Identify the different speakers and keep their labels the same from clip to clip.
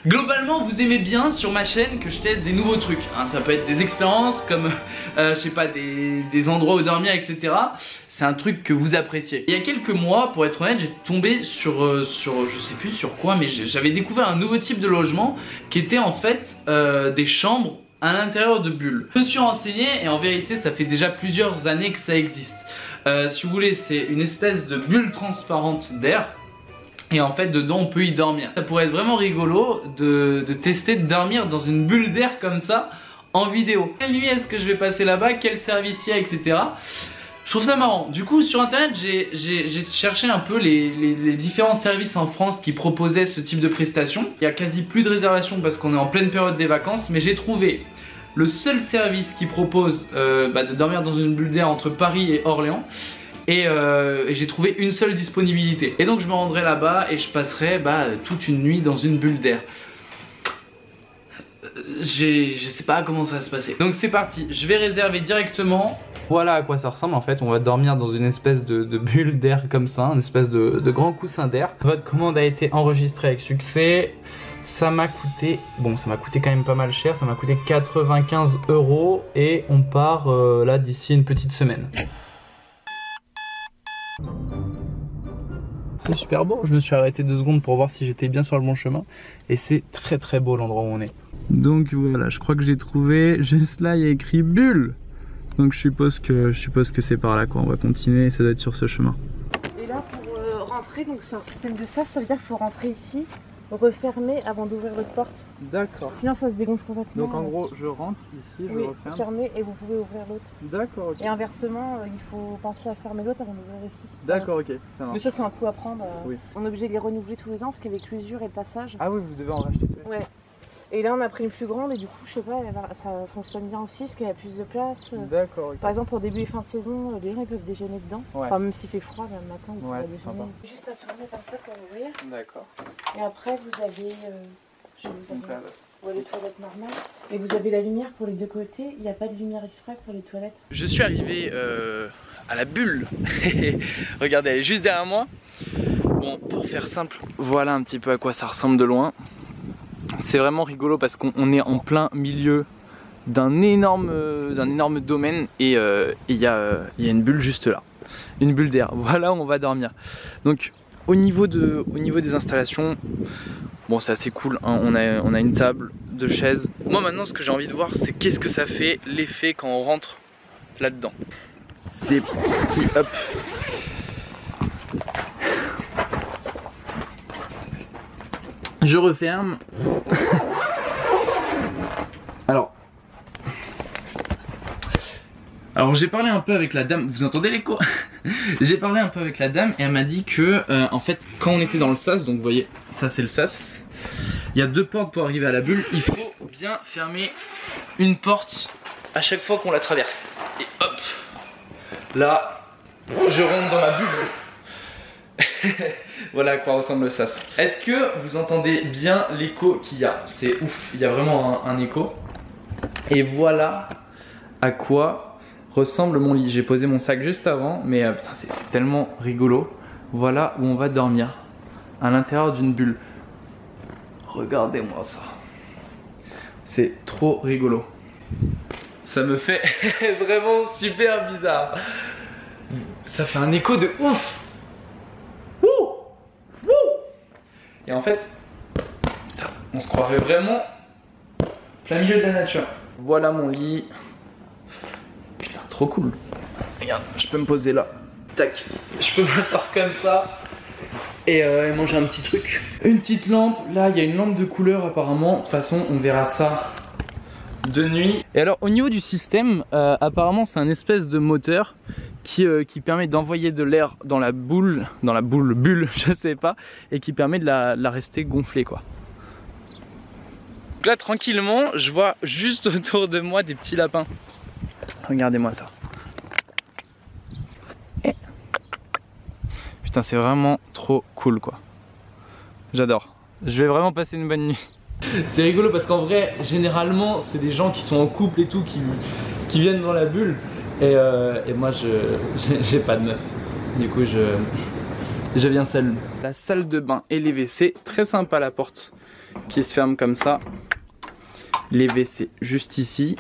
Speaker 1: Globalement vous aimez bien sur ma chaîne que je teste des nouveaux trucs hein. Ça peut être des expériences comme je sais pas des endroits où dormir etc. C'est un truc que vous appréciez. Il y a quelques mois pour être honnête j'étais tombé sur je sais plus sur quoi, mais j'avais découvert un nouveau type de logement qui était en fait des chambres à l'intérieur de bulles. Je me suis renseigné et en vérité ça fait déjà plusieurs années que ça existe. Si vous voulez c'est une espèce de bulle transparente d'air. Et en fait dedans on peut y dormir. Ça pourrait être vraiment rigolo de tester de dormir dans une bulle d'air comme ça en vidéo. Quelle nuit est-ce que je vais passer là-bas, quel service il y a, etc. Je trouve ça marrant. Du coup sur internet j'ai cherché un peu les différents services en France qui proposaient ce type de prestations. Il y a quasi plus de réservations parce qu'on est en pleine période des vacances, mais j'ai trouvé le seul service qui propose de dormir dans une bulle d'air entre Paris et Orléans. Et j'ai trouvé une seule disponibilité. Et donc je me rendrai là-bas et je passerai toute une nuit dans une bulle d'air. Je sais pas comment ça va se passer. Donc c'est parti, je vais réserver directement. Voilà à quoi ça ressemble en fait. On va dormir dans une espèce de bulle d'air comme ça, une espèce de grand coussin d'air. Votre commande a été enregistrée avec succès. Ça m'a coûté, bon ça m'a coûté quand même pas mal cher, ça m'a coûté 95 € et on part là d'ici une petite semaine. C'est super beau, je me suis arrêté 2 secondes pour voir si j'étais bien sur le bon chemin et c'est très très beau l'endroit où on est. Donc voilà, je crois que j'ai trouvé, juste là il y a écrit bulle. Donc je suppose que c'est par là quoi, on va continuer et ça doit être sur ce chemin.
Speaker 2: Et là pour rentrer, donc c'est un système de sas, ça veut dire qu'il faut rentrer ici, refermer avant d'ouvrir votre porte.
Speaker 1: D'accord.
Speaker 2: Sinon ça se dégonfle complètement.
Speaker 1: Donc en gros je rentre ici, je referme.
Speaker 2: Fermer et vous pouvez ouvrir l'autre.
Speaker 1: D'accord, ok.
Speaker 2: Et inversement, il faut penser à fermer l'autre avant d'ouvrir ici.
Speaker 1: D'accord, ok, ça marche.
Speaker 2: Mais ça c'est un coup à prendre.
Speaker 1: Oui.
Speaker 2: On est obligé de les renouveler tous les ans parce qu'avec l'usure et le passage.
Speaker 1: Ah oui, vous devez en racheter.
Speaker 2: Ouais. Et là on a pris une plus grande et du coup je sais pas, ça fonctionne bien aussi parce qu'il y a plus de place.
Speaker 1: D'accord, ok.
Speaker 2: Par exemple pour début et fin de saison, les gens ils peuvent déjeuner dedans.
Speaker 1: Ouais.
Speaker 2: Enfin même s'il fait froid, même le matin, ils peuvent
Speaker 1: c'est
Speaker 2: déjeuner. Juste à tourner comme ça pour ouvrir.
Speaker 1: D'accord.
Speaker 2: Et après vous avez, je vais vous avez les toilettes normales. Et vous avez la lumière pour les deux côtés, il n'y a pas de lumière exprès pour les toilettes.
Speaker 1: Je suis arrivé à la bulle. Regardez, elle est juste derrière moi. Bon, pour faire simple, voilà un petit peu à quoi ça ressemble de loin. C'est vraiment rigolo parce qu'on est en plein milieu d'un énorme domaine et il y a une bulle juste là. Une bulle d'air, voilà où on va dormir. Donc au niveau des installations, bon c'est assez cool, hein. On a une table, 2 chaises. Moi maintenant ce que j'ai envie de voir c'est qu'est-ce que ça fait l'effet quand on rentre là-dedans. Des petits hop. Je referme. Alors j'ai parlé un peu avec la dame, vous entendez l'écho? J'ai parlé un peu avec la dame et elle m'a dit que en fait quand on était dans le sas, donc vous voyez ça c'est le sas, il y a 2 portes pour arriver à la bulle, il faut bien fermer une porte à chaque fois qu'on la traverse. Et hop, là je rentre dans la bulle. Voilà à quoi ressemble le sas. Est-ce que vous entendez bien l'écho qu'il y a? C'est ouf, il y a vraiment un écho. Et voilà à quoi ressemble mon lit. J'ai posé mon sac juste avant, mais putain, c'est tellement rigolo. Voilà où on va dormir, à l'intérieur d'une bulle. Regardez-moi ça. C'est trop rigolo. Ça me fait vraiment super bizarre. Ça fait un écho de ouf. Et en fait, putain, on se croirait vraiment plein milieu de la nature. Voilà mon lit. Putain, trop cool. Regarde, je peux me poser là. Tac. Je peux m'asseoir comme ça. Et manger un petit truc. Une petite lampe. Là, il y a une lampe de couleur apparemment. De toute façon, on verra ça de nuit. Et alors, au niveau du système, apparemment, c'est un espèce de moteur qui permet d'envoyer de l'air dans la bulle, bulle, je sais pas, et qui permet de la rester gonflée quoi. Donc là tranquillement, je vois juste autour de moi des petits lapins. Regardez-moi ça. Putain, c'est vraiment trop cool quoi. J'adore. Je vais vraiment passer une bonne nuit. C'est rigolo parce qu'en vrai, généralement, c'est des gens qui sont en couple et tout qui viennent dans la bulle. Et moi j'ai pas de meuf. Du coup je viens seul. La salle de bain et les WC, très sympa la porte qui se ferme comme ça. Les WC juste ici.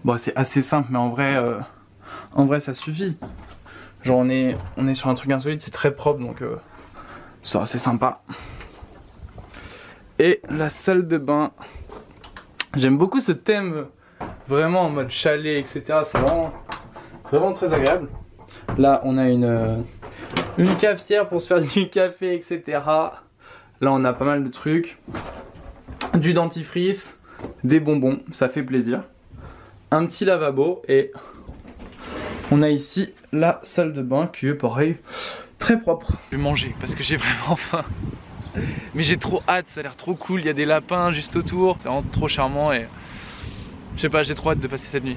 Speaker 1: Bon, c'est assez simple, mais en vrai ça suffit. Genre on est sur un truc insolite, c'est très propre, donc c'est assez sympa. Et la salle de bain. J'aime beaucoup ce thème, vraiment en mode chalet, etc. C'est vraiment très agréable. Là, on a une cafetière pour se faire du café, etc. Là, on a pas mal de trucs. Du dentifrice, des bonbons, ça fait plaisir. Un petit lavabo et on a ici la salle de bain qui est pareil, très propre. Je vais manger parce que j'ai vraiment faim. Mais j'ai trop hâte, ça a l'air trop cool, il y a des lapins juste autour. C'est vraiment trop charmant et je sais pas, j'ai trop hâte de passer cette nuit.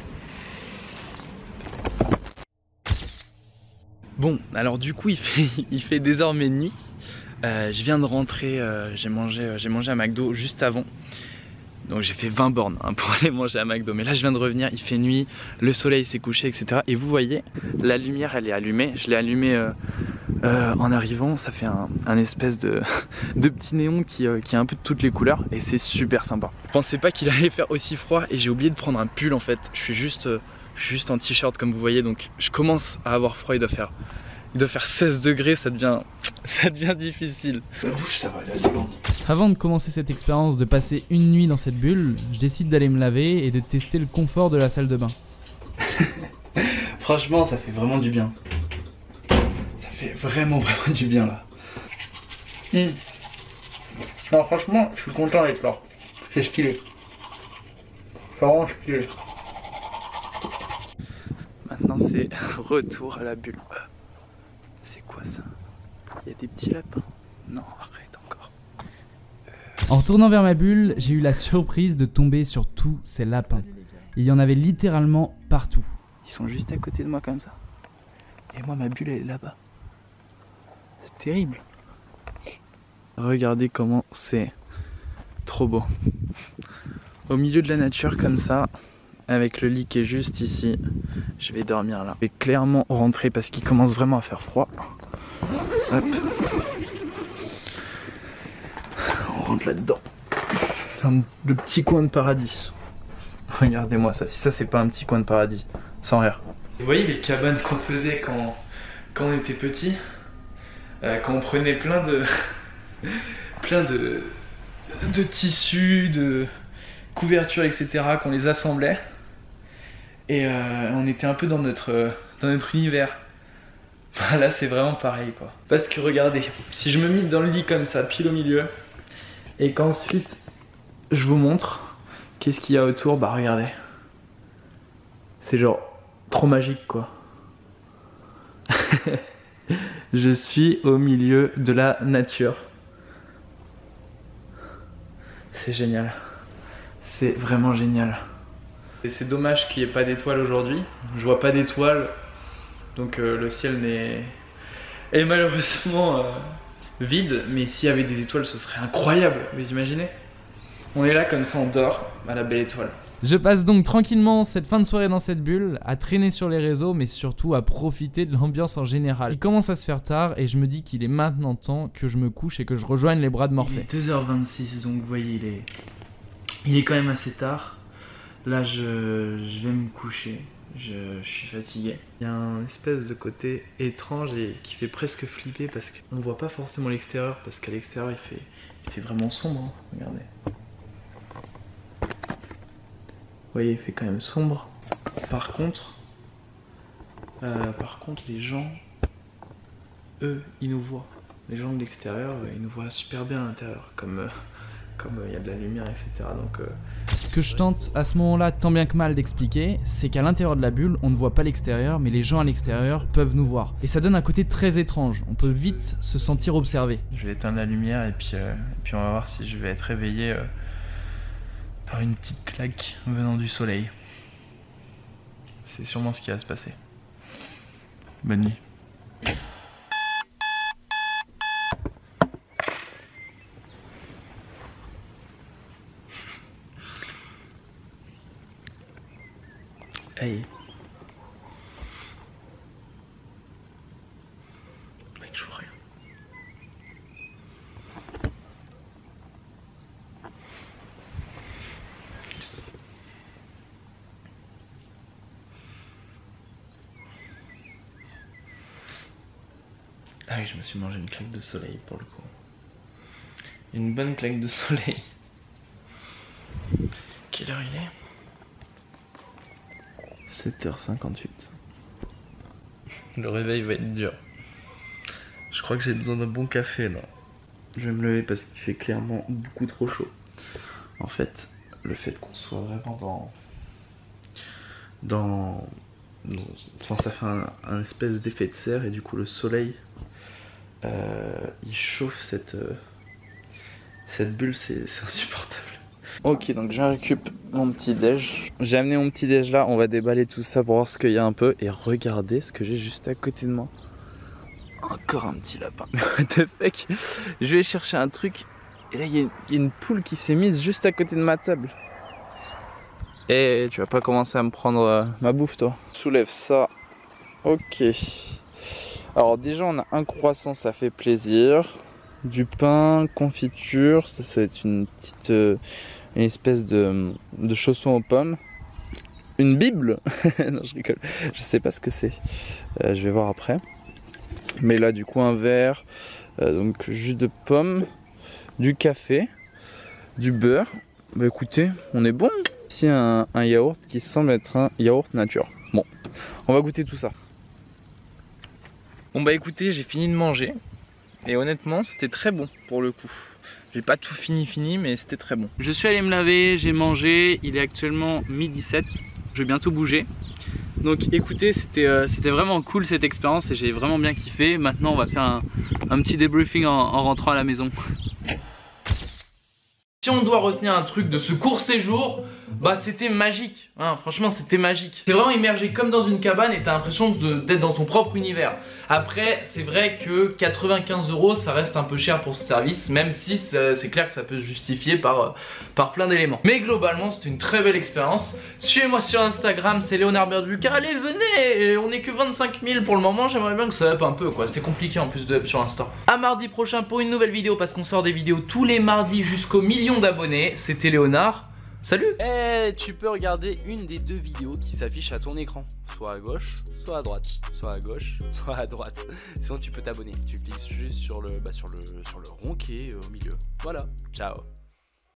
Speaker 1: Bon, alors du coup il fait désormais nuit. Je viens de rentrer, j'ai mangé à McDo juste avant. Donc j'ai fait 20 bornes hein, pour aller manger à McDo. Mais là je viens de revenir, il fait nuit, le soleil s'est couché, etc. Et vous voyez, la lumière elle est allumée. Je l'ai allumée en arrivant, ça fait un espèce de petit néon qui a un peu de toutes les couleurs. Et c'est super sympa. Je pensais pas qu'il allait faire aussi froid et j'ai oublié de prendre un pull en fait. Je suis juste en t-shirt comme vous voyez. Donc je commence à avoir froid, il doit faire 16 degrés, ça devient difficile. La douche ça va aller assez loin.
Speaker 3: Avant de commencer cette expérience de passer une nuit dans cette bulle, je décide d'aller me laver et de tester le confort de la salle de bain.
Speaker 1: Franchement, ça fait vraiment du bien. Ça fait vraiment du bien là. Alors franchement, je suis content avec là. C'est stylé. C'est vraiment stylé. Maintenant, c'est retour à la bulle. C'est quoi ça? Il y a des petits lapins? Non, arrête encore.
Speaker 3: En retournant vers ma bulle, j'ai eu la surprise de tomber sur tous ces lapins. Il y en avait littéralement partout.
Speaker 1: Ils sont juste à côté de moi comme ça. Et moi ma bulle elle est là-bas. C'est terrible. Regardez comment c'est trop beau. Au milieu de la nature comme ça, avec le lit qui est juste ici. Je vais dormir là. Je vais clairement rentrer parce qu'il commence vraiment à faire froid. Hop. On rentre là-dedans. Le petit coin de paradis. Regardez-moi ça, si ça c'est pas un petit coin de paradis, sans rire. Vous voyez les cabanes qu'on faisait quand on était petit, quand on prenait plein de tissus, de couvertures, etc., qu'on les assemblait et on était un peu dans notre univers. Là c'est vraiment pareil quoi. Parce que regardez, si je me mets dans le lit comme ça, pile au milieu, et qu'ensuite je vous montre qu'est-ce qu'il y a autour, bah regardez. C'est genre trop magique quoi. Je suis au milieu de la nature. C'est génial. C'est vraiment génial. Et c'est dommage qu'il n'y ait pas d'étoiles aujourd'hui. Je vois pas d'étoiles. Donc le ciel est malheureusement vide. Mais s'il y avait des étoiles, ce serait incroyable. Vous imaginez? On est là comme ça, on dort à la belle étoile.
Speaker 3: Je passe donc tranquillement cette fin de soirée dans cette bulle, à traîner sur les réseaux, mais surtout à profiter de l'ambiance en général. Il commence à se faire tard et je me dis qu'il est maintenant temps que je me couche et que je rejoigne les bras de Morphée.
Speaker 1: Il est 2h26, donc vous voyez, il est quand même assez tard. Là, je vais me coucher. Je suis fatigué. Il y a un espèce de côté étrange et qui fait presque flipper parce qu'on ne voit pas forcément l'extérieur, parce qu'à l'extérieur il fait vraiment sombre, hein. Regardez. Vous voyez, il fait quand même sombre. Par contre, les gens, eux, ils nous voient. Les gens de l'extérieur, ils nous voient super bien à l'intérieur, comme il y a de la lumière, etc. Donc,
Speaker 3: ce que je tente à ce moment-là, tant bien que mal d'expliquer, c'est qu'à l'intérieur de la bulle, on ne voit pas l'extérieur, mais les gens à l'extérieur peuvent nous voir. Et ça donne un côté très étrange, on peut vite se sentir observé.
Speaker 1: Je vais éteindre la lumière et puis on va voir si je vais être réveillé par une petite claque venant du soleil. C'est sûrement ce qui va se passer. Bonne nuit. Hey. Mec, je vois rien. Ah oui, je me suis mangé une claque de soleil pour le coup. Une bonne claque de soleil. Quelle heure il est? 7h58. Le réveil va être dur. Je crois que j'ai besoin d'un bon café là. Je vais me lever parce qu'il fait clairement beaucoup trop chaud. En fait, le fait qu'on soit vraiment enfin, ça fait un espèce d'effet de serre et du coup le soleil il chauffe cette bulle, c'est insupportable. Ok, donc je récupère mon petit déj. J'ai amené mon petit déj là, on va déballer tout ça pour voir ce qu'il y a un peu. Et regardez ce que j'ai juste à côté de moi. Encore un petit lapin. What the fuck. Je vais chercher un truc. Et là il y a une poule qui s'est mise juste à côté de ma table. Et tu vas pas commencer à me prendre ma bouffe toi. Soulève ça. Ok. Alors déjà on a un croissant, ça fait plaisir. Du pain, confiture, ça va être une petite, une espèce de chausson aux pommes. Une bible. Non je rigole, je sais pas ce que c'est. Je vais voir après. Mais là du coup un verre, donc jus de pomme, du café, du beurre. Bah écoutez, on est bon. Ici un yaourt qui semble être un yaourt nature. Bon, on va goûter tout ça. Bon bah écoutez, j'ai fini de manger. Et honnêtement, c'était très bon pour le coup. J'ai pas tout fini, mais c'était très bon. Je suis allé me laver, j'ai mangé. Il est actuellement 12h07. Je vais bientôt bouger. Donc écoutez, c'était vraiment cool cette expérience et j'ai vraiment bien kiffé. Maintenant, on va faire un petit débriefing en rentrant à la maison. Si on doit retenir un truc de ce court séjour, bah c'était magique, hein, franchement c'était magique. T'es vraiment immergé comme dans une cabane et t'as l'impression d'être dans ton propre univers. Après c'est vrai que 95 € ça reste un peu cher pour ce service, même si c'est clair que ça peut se justifier par plein d'éléments. Mais globalement c'était une très belle expérience. Suivez-moi sur Instagram, c'est Léonard Berduc. Allez venez, on est que 25 000 pour le moment, j'aimerais bien que ça up un peu quoi. C'est compliqué en plus de up sur Insta. À mardi prochain pour une nouvelle vidéo parce qu'on sort des vidéos tous les mardis jusqu'au million d'abonnés. C'était Léonard. Salut!
Speaker 3: Tu peux regarder une des deux vidéos qui s'affichent à ton écran. Soit à gauche, soit à droite. Soit à gauche, soit à droite. Sinon tu peux t'abonner. Tu cliques juste sur le rond qui est au milieu. Voilà, ciao!